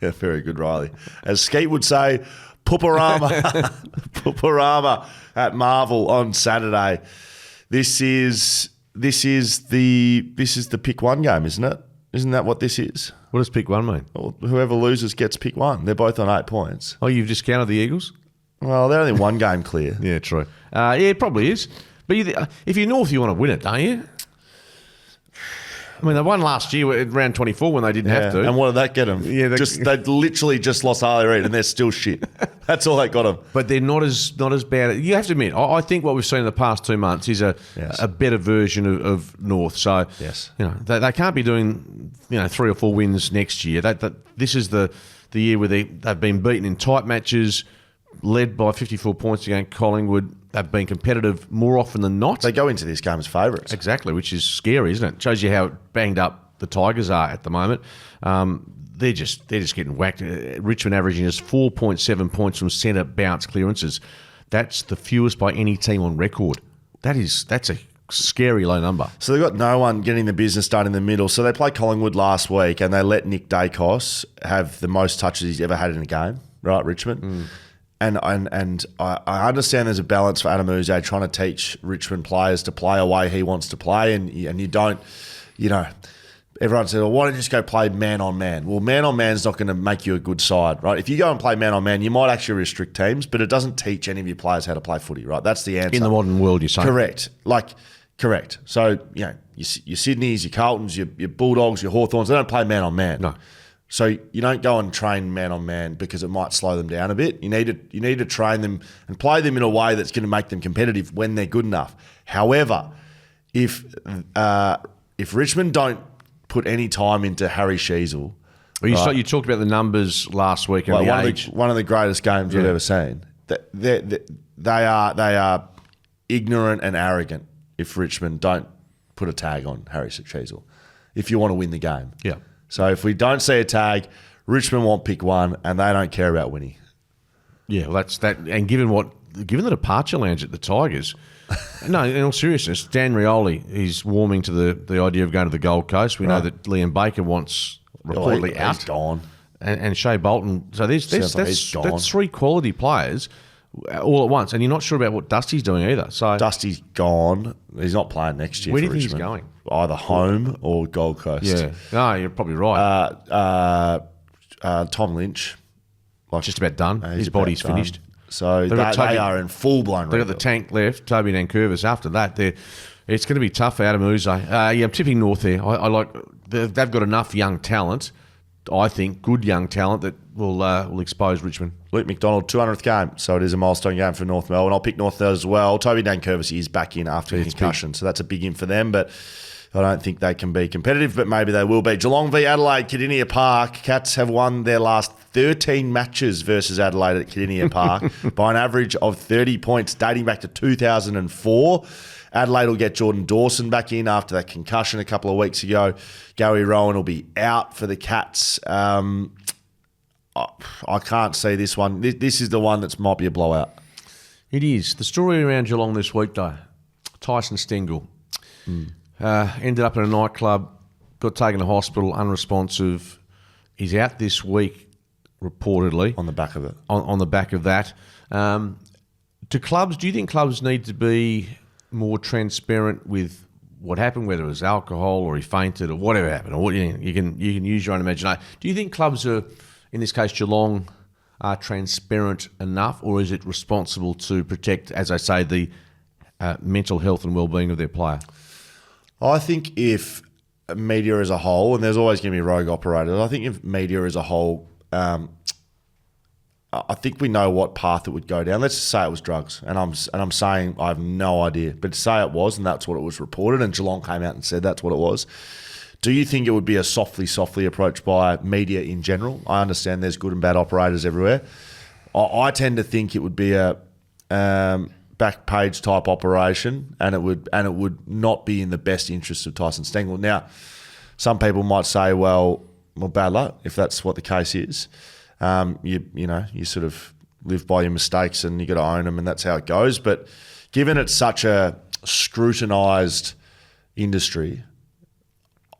Very good, Riley. As Skeet would say, Pooparama. Pooparama at Marvel on Saturday. This is this is the pick one game, isn't it? Isn't that what this is? What does pick one mean? Well, whoever loses gets pick one. They're both on 8 points. Oh, you've discounted the Eagles? Well, they're only one game clear. Yeah, true. Yeah, it probably is. But if you're North, you want to win it, don't you? I mean, they won last year at round 24 when they didn't have to. And what did that get them? Yeah, they literally just lost Harley Reid and they're still shit. That's all that got them. But they're not as bad. You have to admit, I think what we've seen in the past 2 months is a better version of North. So yes, they can't be doing 3 or 4 wins next year. This is the year where they've been beaten in tight matches, led by 54 points against Collingwood. They've been competitive more often than not. They go into this game as favourites. Exactly, which is scary, isn't it? Shows you how banged up the Tigers are at the moment. They're just getting whacked. Richmond averaging just 4.7 points from centre bounce clearances. That's the fewest by any team on record. That's a scary low number. So they've got no one getting the business done in the middle. So they played Collingwood last week and they let Nick Dacos have the most touches he's ever had in a game, right, Richmond? And I understand there's a balance for Adam Uze trying to teach Richmond players to play a way he wants to play, and you don't, everyone said, well, why don't you just go play man on man? Well, man on man is not going to make you a good side, right? If you go and play man on man, you might actually restrict teams, but it doesn't teach any of your players how to play footy, right? That's the answer. In the modern world, you're saying? Correct. So, your Sydneys, your Carltons, your Bulldogs, your Hawthorns, they don't play man on man. No. So you don't go and train man on man because it might slow them down a bit. You need to train them and play them in a way that's going to make them competitive when they're good enough. However, if Richmond don't put any time into Harry Sheezel, you talked about the numbers last week and one of the greatest games we've ever seen. They are ignorant and arrogant if Richmond don't put a tag on Harry Sheezel. If you want to win the game, yeah. So if we don't see a tag, Richmond won't pick one, and they don't care about winning. Yeah, well, that's that. And given the departure lounge at the Tigers, no, in all seriousness, Dan Rioli is warming to the idea of going to the Gold Coast. We know that Liam Baker wants reportedly out. He's gone. And Shea Bolton. So that's 3 quality players all at once, and you're not sure about what Dusty's doing either. So Dusty's gone. He's not playing next year. Where do for you think Richmond. he's going? Either home or Gold Coast. Yeah, no, you're probably right. Tom Lynch, just about done. His body's finished. So they are in full blown. They've got the tank left. Toby Nankervis. After that, it's going to be tough for Adam Uze. I'm tipping North there. I like they've got enough young talent. I think good young talent that will expose Richmond. Luke McDonald, 200th game, so it is a milestone game for North Melbourne. I'll pick North as well. Toby Nankervis is back in after a concussion, so that's a big in for them, but I don't think they can be competitive, but maybe they will be. Geelong v Adelaide, Cardinia Park. Cats have won their last 13 matches versus Adelaide at Cardinia Park by an average of 30 points dating back to 2004. Adelaide will get Jordan Dawson back in after that concussion a couple of weeks ago. Gary Rowan will be out for the Cats. I can't see this one. This is the one that might be a blowout. It is. The story around Geelong this week, though, Tyson Stengel ended up in a nightclub, got taken to hospital, unresponsive. He's out this week, reportedly. On the back of it. On the back of that. Do you think clubs need to be more transparent with what happened, whether it was alcohol or he fainted or whatever happened, or you can use your own imagination? Do you think clubs are, in this case Geelong, are transparent enough, or is it responsible to protect, as I say, the mental health and well-being of their player? I think if media as a whole, and there's always going to be rogue operators, I think if media as a whole, I think we know what path it would go down. Let's just say it was drugs, and I'm saying I have no idea, but say it was, and that's what it was reported, and Geelong came out and said that's what it was. Do you think it would be a softly approach by media in general? I understand there's good and bad operators everywhere. I tend to think it would be a back page type operation, and it would not be in the best interest of Tyson Stengel. Now, some people might say, well, bad luck if that's what the case is. You sort of live by your mistakes and you got to own them, and that's how it goes. But given it's such a scrutinised industry,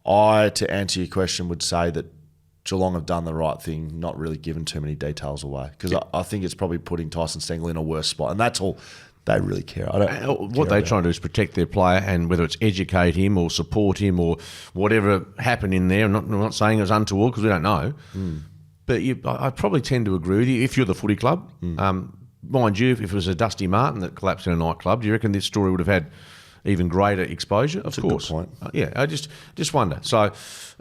to answer your question, would say that Geelong have done the right thing, not really given too many details away, because I think it's probably putting Tyson Stengel in a worse spot, and that's all. they really care. I don't. What they're trying to do is protect their player, and whether it's educate him or support him or whatever happened in there. I'm not saying it was untoward because we don't know. But I probably tend to agree with you. If you're the footy club, mind you, if it was a Dusty Martin that collapsed in a nightclub, do you reckon this story would have had even greater exposure? Of course. A good point. Yeah, I just wonder. So,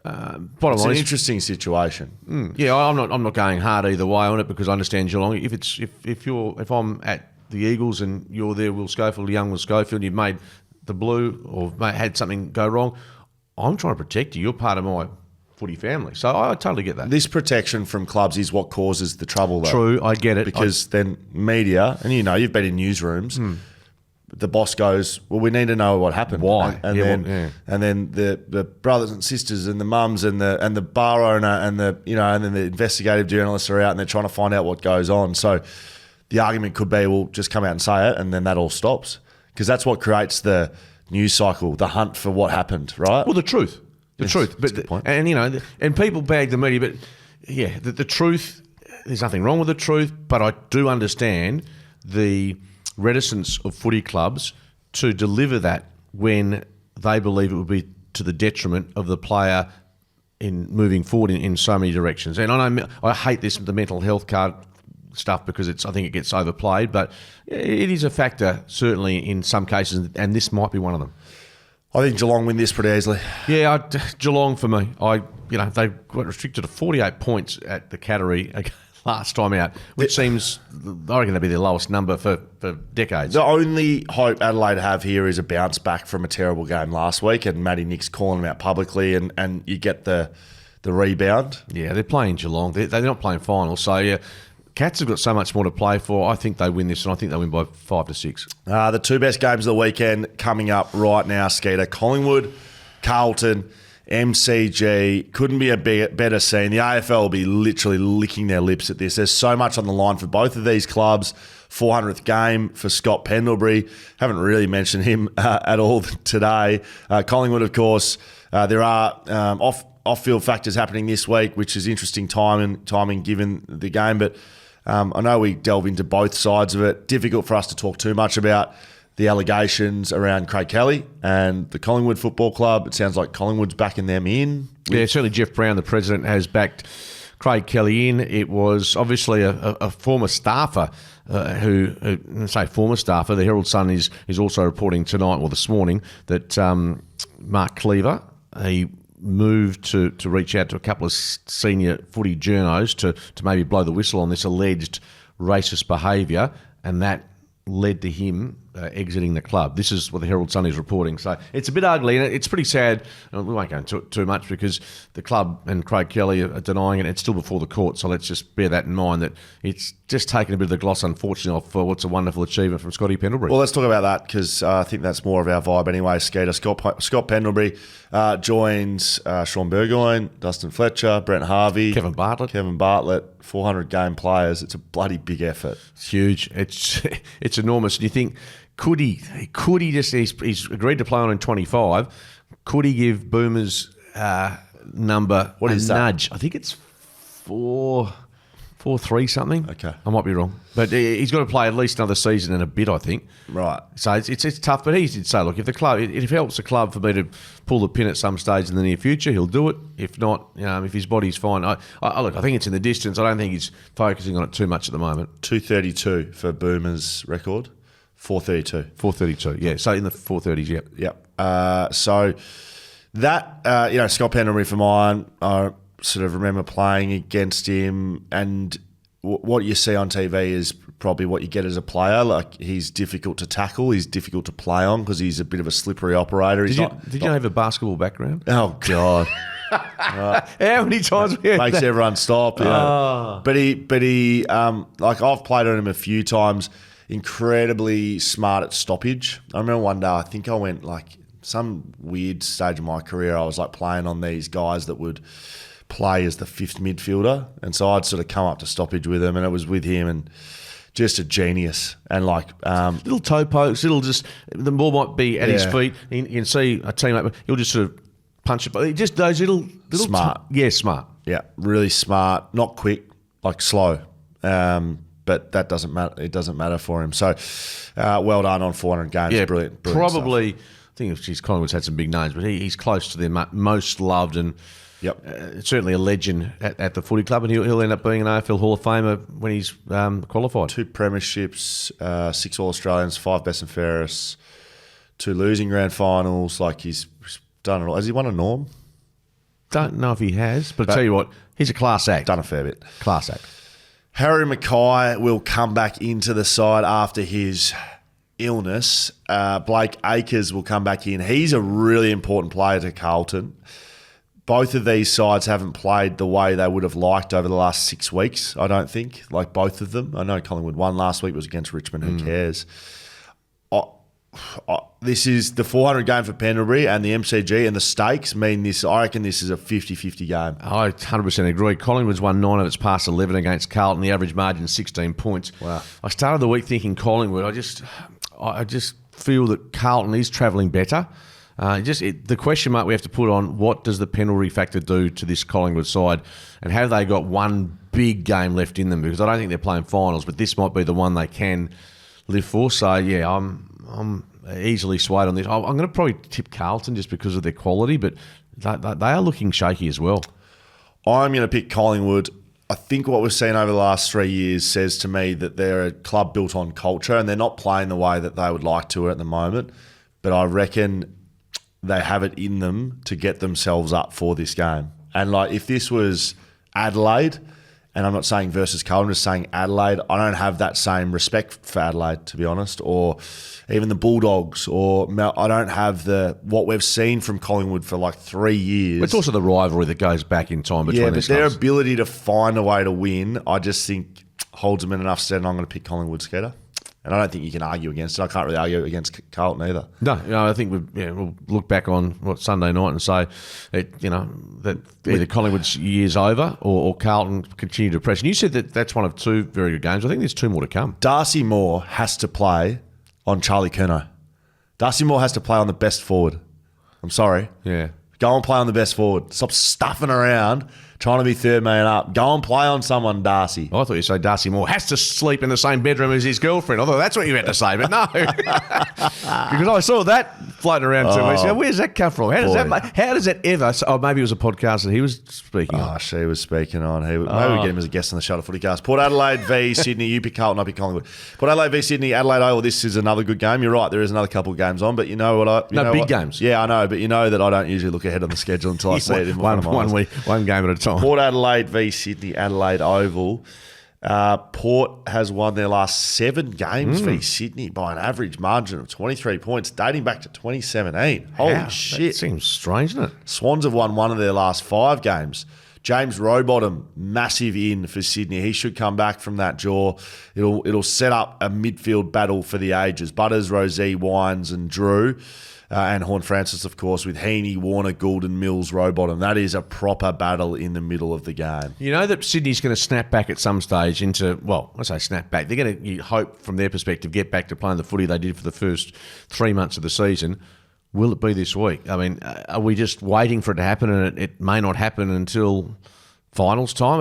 bottom it's line, an interesting situation. Yeah, I'm not going hard either way on it because I understand Geelong. If I'm at the Eagles and you're there, Will Schofield, young Will Schofield, you've made the blue or had something go wrong, I'm trying to protect you. You're part of my footy family. So I totally get that. This protection from clubs is what causes the trouble, though. True, I get it. Because then media, and you've been in newsrooms, the boss goes, well, we need to know what happened. Why? And then the brothers and sisters and the mums and the bar owner and then the investigative journalists are out and they're trying to find out what goes on. So the argument could be, well, just come out and say it, and then that all stops. Because that's what creates the news cycle, the hunt for what happened, right? Well, the truth. The truth. But and people bag the media, but yeah, the truth, there's nothing wrong with the truth, but I do understand the reticence of footy clubs to deliver that when they believe it would be to the detriment of the player in moving forward in so many directions. And I hate the mental health card stuff because I think it gets overplayed, but it is a factor certainly in some cases, and this might be one of them. I think Geelong win this pretty easily. Yeah, Geelong for me. They got restricted to 48 points at the Cattery last time out, which seems, I reckon, that'd be their lowest number for decades. The only hope Adelaide have here is a bounce back from a terrible game last week, and Matty Nick's calling them out publicly, and you get the rebound. Yeah, they're playing Geelong. They're not playing finals, so yeah. Cats have got so much more to play for. I think they win this, and I think they win by 5-6. The two best games of the weekend coming up right now, Skeeter. Collingwood, Carlton, MCG. Couldn't be a better scene. The AFL will be literally licking their lips at this. There's so much on the line for both of these clubs. 400th game for Scott Pendlebury. Haven't really mentioned him at all today. Collingwood, of course, there are off-field factors happening this week, which is interesting timing given the game, but I know we delve into both sides of it. Difficult for us to talk too much about the allegations around Craig Kelly and the Collingwood Football Club. It sounds like Collingwood's backing them in. Yeah, certainly Jeff Brown, the president, has backed Craig Kelly in. It was obviously a former staffer former staffer. The Herald Sun is also reporting tonight or this morning that Mark Cleaver, he moved to reach out to a couple of senior footy journos to maybe blow the whistle on this alleged racist behaviour, and that led to him exiting the club. This is what the Herald Sun is reporting. So it's a bit ugly, and it's pretty sad. We won't go into it too much because the club and Craig Kelly are denying it. It's still before the court, so let's just bear that in mind, that it's just taken a bit of the gloss, unfortunately, off what's a wonderful achievement from Scotty Pendlebury. Well, let's talk about that because I think that's more of our vibe anyway, Skeeter. Scott Pendlebury joins Sean Burgoyne, Dustin Fletcher, Brent Harvey, Kevin Bartlett, 400 game players. It's a bloody big effort. It's huge. It's enormous. And you think, could he just, he's agreed to play on in 25, could he give Boomer's number what is nudge? That? I think it's 4-3 something. Okay. I might be wrong. But he's got to play at least another season and a bit, I think. Right. So it's tough, but he did say, look, if the club, if it helps the club for me to pull the pin at some stage in the near future, he'll do it. If not, if his body's fine. Look, I think it's in the distance. I don't think he's focusing on it too much at the moment. 232 for Boomer's record. 432. 432, yeah. So in the 430s, yep. Yep. So that, Scott Pendlebury for mine, I sort of remember playing against him, and what you see on TV is probably what you get as a player. Like, he's difficult to tackle, he's difficult to play on because he's a bit of a slippery operator. Did you have a basketball background? Oh, God. How many times we had makes that? everyone stop. Yeah. Oh. But he like, I've played on him a few times. Incredibly smart at stoppage. I remember one day, I think I went like some weird stage of my career, I was like playing on these guys that would play as the fifth midfielder, and so I'd sort of come up to stoppage with him, and it was with him, and just a genius. And like little toe pokes, the ball might be at his feet. You can see a teammate, he'll just sort of punch it, but just those little smart. Smart. Yeah, really smart. Not quick, like slow. but that doesn't matter. It doesn't matter for him. So, well done on 400 games. Yeah, brilliant probably. stuff. I think Collingwood's had some big names, but he's close to their most loved and certainly a legend at the footy club, and he'll end up being an AFL Hall of Famer when he's qualified. 2 premierships, 6 All-Australians, 5 best and fairest, 2 losing grand finals. Like, he's done it all. Has he won a Norm? Don't know if he has, but tell you what, he's a class act. Done a fair bit. Class act. Harry Mackay will come back into the side after his illness. Blake Acres will come back in. He's a really important player to Carlton. Both of these sides haven't played the way they would have liked over the last 6 weeks, I don't think. Like, both of them. I know Collingwood won last week, was against Richmond. Who cares? This is the 400 game for Pendlebury, and the MCG and the stakes mean this. I reckon this is a 50-50 game. I 100% agree. Collingwood's won 9 of its past 11 against Carlton. The average margin 16 points. Wow. I started the week thinking Collingwood. I just feel that Carlton is travelling better. The question mark we have to put on, what does the penalty factor do to this Collingwood side, and have they got one big game left in them? Because I don't think they're playing finals, but this might be the one they can live for. So yeah, I'm easily swayed on this. I'm going to probably tip Carlton just because of their quality, but they are looking shaky as well. I'm going to pick Collingwood. I think what we've seen over the last 3 years says to me that they're a club built on culture, and they're not playing the way that they would like to at the moment. But I reckon they have it in them to get themselves up for this game. And like, if this was Adelaide, and I'm not saying versus Carlton, I'm just saying Adelaide, I don't have that same respect for Adelaide, to be honest, or even the Bulldogs, or I don't have what we've seen from Collingwood for like 3 years. It's also the rivalry that goes back in time between these their clubs. ability to find a way to win, I just think holds them in enough stead, and I'm going to pick Collingwood, Skeeter. And I don't think you can argue against it. I can't really argue against Carlton either. No, I think we'll look back on Sunday night and say, that either Collingwood's year's over or Carlton continue to press. And you said that that's one of 2 very good games. I think there's 2 more to come. Darcy Moore has to play on Charlie Curnow. Darcy Moore has to play on the best forward. I'm sorry. Yeah. Go and play on the best forward. Stop stuffing around trying to be third man up. Go and play on someone, Darcy. I thought you said Darcy Moore has to sleep in the same bedroom as his girlfriend. I thought that's what you meant to say, but no. Because I saw that floating around 2 weeks ago. Where's that come from? How does that ever... Oh, maybe it was a podcast that he was speaking on. Oh, she was speaking on. Maybe we get him as a guest on the show, FootyCast. Port Adelaide v Sydney. You pick Carlton, I pick Collingwood. Port Adelaide v Sydney. Adelaide Oval. This is another good game. You're right. There is another couple of games on, but you know what? Big games. Yeah, I know, but you know that I don't usually look ahead on the schedule until I see it in front of my eyes. One game at a time. Port Adelaide v Sydney, Adelaide Oval. Port has won their last 7 games v Sydney by an average margin of 23 points, dating back to 2017. Holy shit. That seems strange, doesn't it? Swans have won 1 of their last 5 games. James Rowbottom, massive in for Sydney. He should come back from that jaw. It'll set up a midfield battle for the ages. Butters, Rosé, Wines and Drew. And Horne-Francis, of course, with Heaney, Warner, Goulden, Mills, Rowbottom. That is a proper battle in the middle of the game. You know that Sydney's going to snap back at some stage into, well, I say snap back. They're going to, you hope, from their perspective, get back to playing the footy they did for the first 3 months of the season. Will it be this week? I mean, are we just waiting for it to happen, and it may not happen until finals time?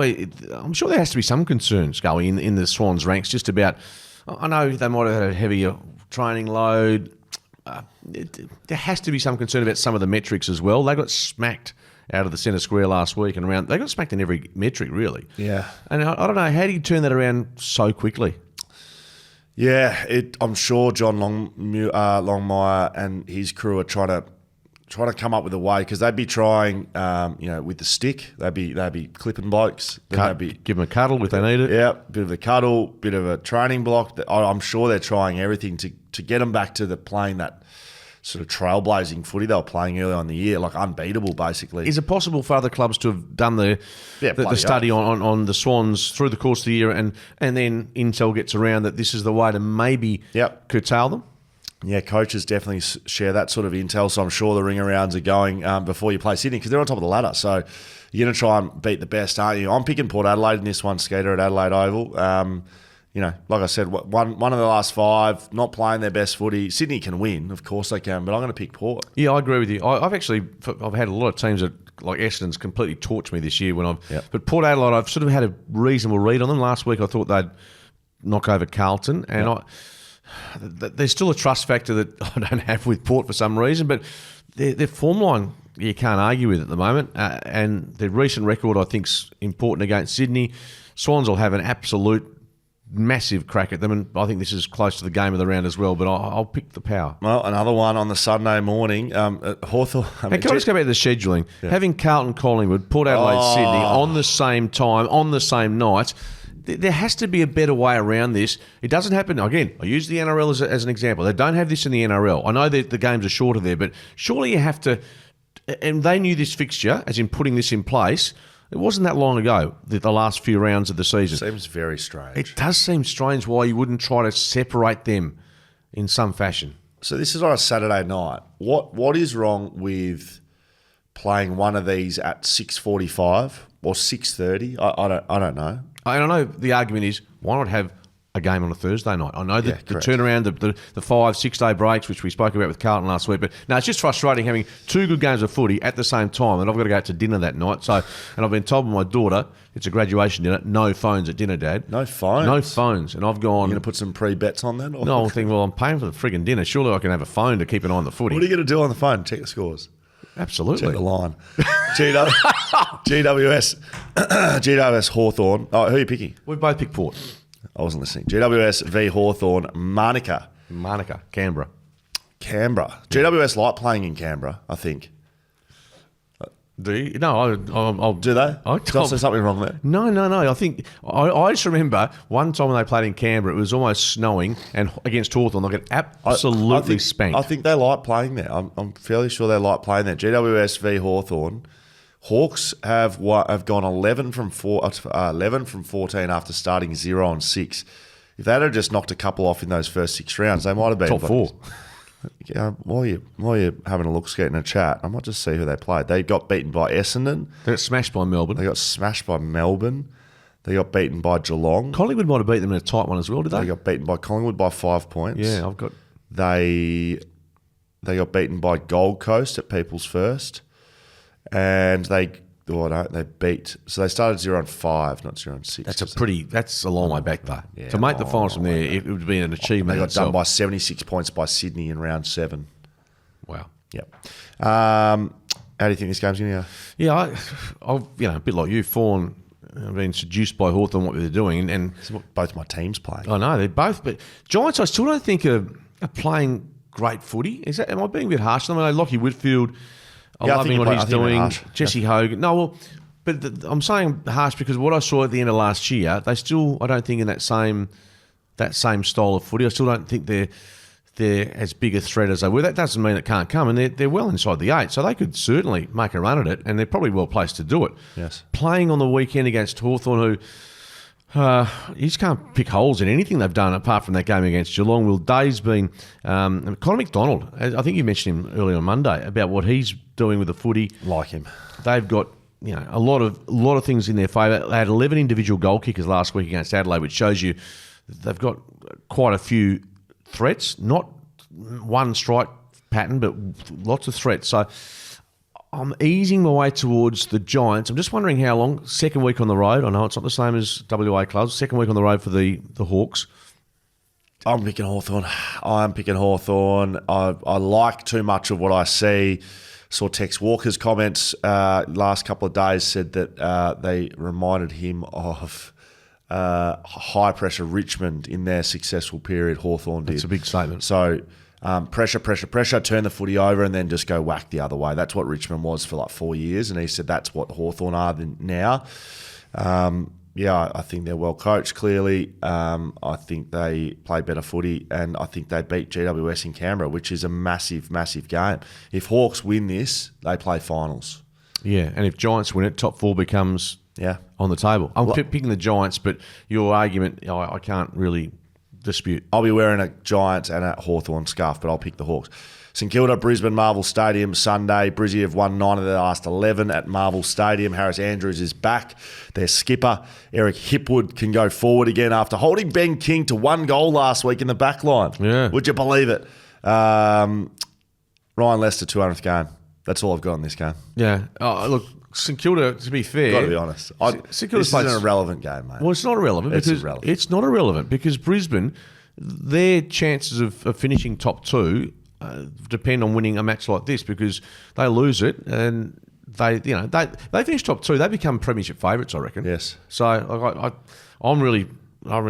I'm sure there has to be some concerns going in the Swans ranks just about, I know they might have had a heavier training load. There has to be some concern about some of the metrics as well. They got smacked out of the centre square last week and around. They got smacked in every metric, really. Yeah. And I don't know, how do you turn that around so quickly? Yeah, I'm sure John Longmire and his crew are trying to come up with a way, because they'd be trying, with the stick. They'd be clipping blokes. Give them a cuddle if they need it. Yeah, bit of a cuddle, bit of a training block. I'm sure they're trying everything to get them back to playing that sort of trailblazing footy they were playing earlier in the year, like unbeatable, basically. Is it possible for other clubs to have done the study on the Swans through the course of the year, and then intel gets around that this is the way to maybe curtail them? Yeah, coaches definitely share that sort of intel, so I'm sure the ring-arounds are going before you play Sydney, because they're on top of the ladder. So you're going to try and beat the best, aren't you? I'm picking Port Adelaide in this one, Skater, at Adelaide Oval. Like I said, one of the last 5, not playing their best footy. Sydney can win, of course they can, but I'm going to pick Port. Yeah, I agree with you. I've had a lot of teams that, like Essendon's completely torched me this year but Port Adelaide, I've sort of had a reasonable read on them. Last week I thought they'd knock over Carlton, and there's still a trust factor that I don't have with Port for some reason, but their form line you can't argue with at the moment, and their recent record I think's important against Sydney. Swans will have an absolute massive crack at them, and I think this is close to the game of the round as well, but I'll pick the Power. Well, another one on the Sunday morning. Hawthorn. Can I just go back to the scheduling? Yeah. Having Carlton, Collingwood, Port Adelaide, Sydney on the same time, on the same night, there has to be a better way around this. It doesn't happen. Again, I use the NRL as an example. They don't have this in the NRL. I know that the games are shorter there, but surely you have to... And they knew this fixture, as in putting this in place. It wasn't that long ago, the last few rounds of the season. Seems very strange. It does seem strange why you wouldn't try to separate them in some fashion. So this is on a Saturday night. What is wrong with playing one of these at 6:45 or 6:30? I don't know. I don't know. The argument is, why not have a game on a Thursday night? I know that the turnaround, the 5-6 day breaks, which we spoke about with Carlton last week, but no, it's just frustrating having two good games of footy at the same time, and I've got to go out to dinner that night. So, and I've been told by my daughter, it's a graduation dinner, no phones at dinner, Dad. No phones? No phones. And I've gone... You're going to put some pre-bets on that? Or? No, I'm thinking, well, I'm paying for the frigging dinner. Surely I can have a phone to keep an eye on the footy. What are you going to do on the phone? Check the scores. Absolutely. Check the line. GWS Hawthorn. Oh, who are you picking? We've both picked Port. I wasn't listening. GWS v Hawthorn, Monica, Canberra. GWS like playing in Canberra, I think. Do you? No, I'll do they? Did I say something wrong there? No. I think I just remember one time when they played in Canberra, it was almost snowing, and against Hawthorn, they got absolutely spanked. I think they like playing there. I'm fairly sure they like playing there. GWS v Hawthorn. Hawks have gone 11 from 14 after starting 0-6. If they'd have just knocked a couple off in those first 6 rounds, they might have been top 4. While you're having a look, getting a chat, I might just see who they played. They got beaten by Essendon. They got smashed by Melbourne. They got beaten by Geelong. Collingwood might have beaten them in a tight one as well, did they? They got beaten by Collingwood by 5 points. Yeah, They got beaten by Gold Coast at People's First. And they beat. So they started 0-5, not 0-6. That's a long way back though. Yeah, to make the finals from there, it would be an achievement. They got done by 76 points by Sydney in round 7. Wow. Yep. How do you think this game's going to go? Yeah, I've a bit like you, Fawn. I've been seduced by Hawthorn, what they're doing, and both my teams playing. I know they're both, but Giants, I still don't think are playing great footy. Am I being a bit harsh? I mean, Lockie Whitfield. I'm loving what he's doing. Jesse Hogan. No, well, but I'm saying harsh because what I saw at the end of last year, they still, I don't think, in that same style of footy. I still don't think they're as big a threat as they were. That doesn't mean it can't come, and they're well inside the 8, so they could certainly make a run at it, and they're probably well placed to do it. Yes. Playing on the weekend against Hawthorn, who you just can't pick holes in anything they've done apart from that game against Geelong. Will Day's been... Connor McDonald, I think you mentioned him earlier on Monday, about what he's doing with the footy. Like him. They've got a lot of things in their favour. They had 11 individual goal kickers last week against Adelaide, which shows you they've got quite a few threats. Not one strike pattern, but lots of threats. So I'm easing my way towards the Giants. I'm just wondering how long. Second week on the road. I know it's not the same as WA clubs. Second week on the road for the Hawks. I'm picking Hawthorn. I like too much of what I see. Saw Tex Walker's comments last couple of days, said that they reminded him of high-pressure Richmond in their successful period. Hawthorn did. That's a big statement. So pressure, turn the footy over and then just go whack the other way. That's what Richmond was for like 4 years, and he said that's what Hawthorn are now. I think they're well coached, clearly. I think they play better footy, and I think they beat GWS in Canberra, which is a massive, massive game. If Hawks win this, they play finals. Yeah, and if Giants win it, top 4 becomes on the table. I'm picking the Giants, but your argument, I can't really dispute. I'll be wearing a Giants and a Hawthorn scarf, but I'll pick the Hawks. St Kilda, Brisbane, Marvel Stadium, Sunday. Brizzy have won 9 of their last 11 at Marvel Stadium. Harris Andrews is back. Their skipper, Eric Hipwood, can go forward again after holding Ben King to 1 goal last week in the back line. Yeah. Would you believe it? Ryan Lester, 200th game. That's all I've got in this game. Yeah. Look, St Kilda, to be fair... Got to be honest. St This is an irrelevant game, mate. Well, it's not irrelevant. It's not irrelevant because Brisbane, their chances of finishing top 2 depend on winning a match like this because they lose it and they finish top 2. They become premiership favourites, I reckon. Yes. So I'm really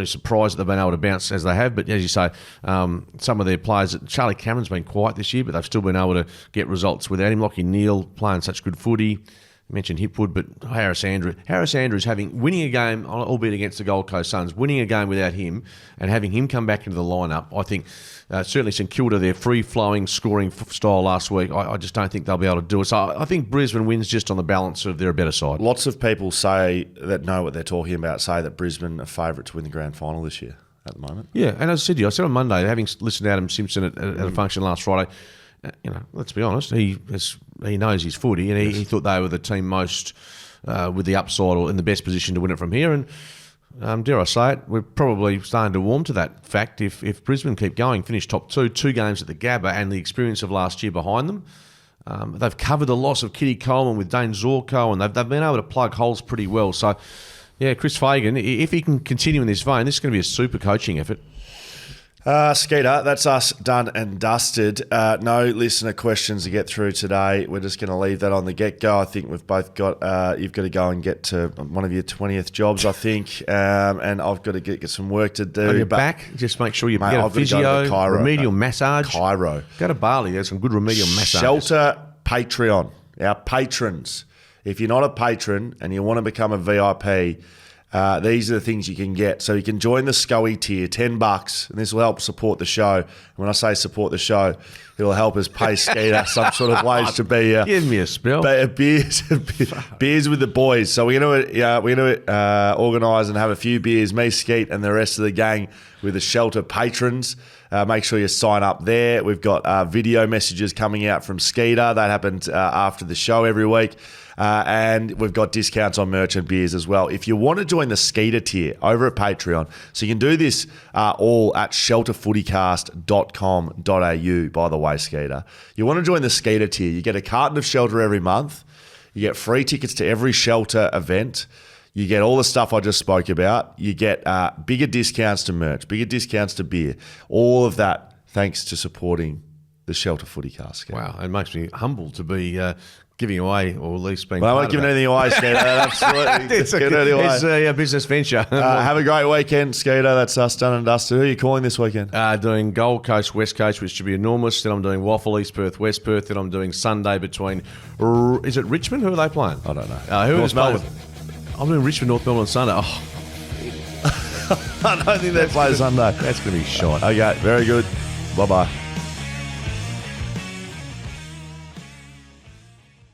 surprised that they've been able to bounce as they have. But as you say, some of their players, Charlie Cameron's been quiet this year, but they've still been able to get results without him. Lachie Neale playing such good footy. I mentioned Hipwood, but Harris Andrews winning a game, albeit against the Gold Coast Suns, winning a game without him and having him come back into the lineup. I think certainly St Kilda, their free-flowing scoring style last week, I just don't think they'll be able to do it. So I think Brisbane wins just on the balance of they're a better side. Lots of people that know what they're talking about say that Brisbane are favourite to win the grand final this year at the moment. Yeah, and as I said to you, I said on Monday, having listened to Adam Simpson at a function last Friday, let's be honest, he knows his footy, and he thought they were the team most with the upside or in the best position to win it from here. And dare I say it, we're probably starting to warm to that fact. If Brisbane keep going, finish top 2 games at the Gabba, and the experience of last year behind them, they've covered the loss of Kitty Coleman with Dane Zorko, and they've been able to plug holes pretty well. So, yeah, Chris Fagan, if he can continue in this vein, this is going to be a super coaching effort. Skeeter, that's us done and dusted. No listener questions to get through today. We're just going to leave that on the get-go. I think we've both got, you've got to go and get to one of your 20th jobs, I think, and I've got to get some work to do. On your back, just make sure you get a physio, remedial massage. Chiro. Go to Bali, there's some good remedial massage. Shelter Patreon, our patrons. If you're not a patron and you want to become a VIP, these are the things you can get. So you can join the Schoey tier, $10, and this will help support the show. And when I say support the show, it will help us pay Skeeter some sort of wage to be give me a spell. Beers with the boys. So we're going to organise and have a few beers, me, Skeet, and the rest of the gang with the Shelter patrons. Make sure you sign up there. We've got video messages coming out from Skeeter. That happens after the show every week. And we've got discounts on merch and beers as well. If you want to join the Skeeter tier over at Patreon, so you can do this all at shelterfootycast.com.au, by the way, Skeeter. You want to join the Skeeter tier, you get a carton of Shelter every month. You get free tickets to every Shelter event. You get all the stuff I just spoke about. You get bigger discounts to merch, bigger discounts to beer. All of that thanks to supporting the Shelter Footycast. Wow, it makes me humble to be giving away, or at least being Well, I'm not giving anything away, Skeeter. Absolutely. It's a business venture. Have a great weekend, Skeeter. That's us done and dusted. Who are you calling this weekend? Doing Gold Coast, West Coast, which should be enormous. Then I'm doing Waffle, East Perth, West Perth. Then I'm doing Sunday between... Is it Richmond? Who are they playing? I don't know. Who North is Melbourne. I'm doing Richmond, North Melbourne on Sunday. Oh, I don't think they play Sunday. that's going to be shot. Okay, very good. Bye-bye.